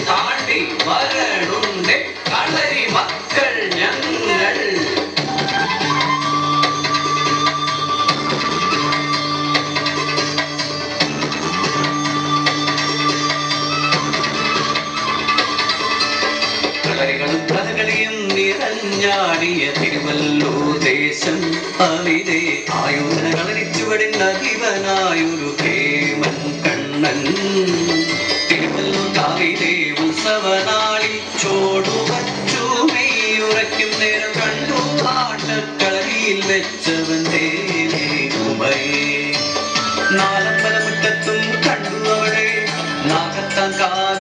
താണ്ടി വരണുണ്ട് കളരി മക്കൾ ഞങ്ങൾ. കളികളും കഥകളിയും നിറഞ്ഞാടിയ തിരുവല്ലൂർ ദേശം അവിടെ ആയുധ കളരിച്ചുവടിൻ അധിപനായൊരു കേമൻ കണ്ണൻ. തിരുവല്ലൂർ കാവിലെ ഉത്സവനാളിൽ ചോടുവച്ചു മെയ്യുറയ്ക്കും നേരം കണ്ടു ആട്ടക്കളരിയിൽ വെച്ചവൻ ദേവയെ. നാലമ്പലമുറ്റത്തും കണ്ടു അവിടെ നാഗത്താൻ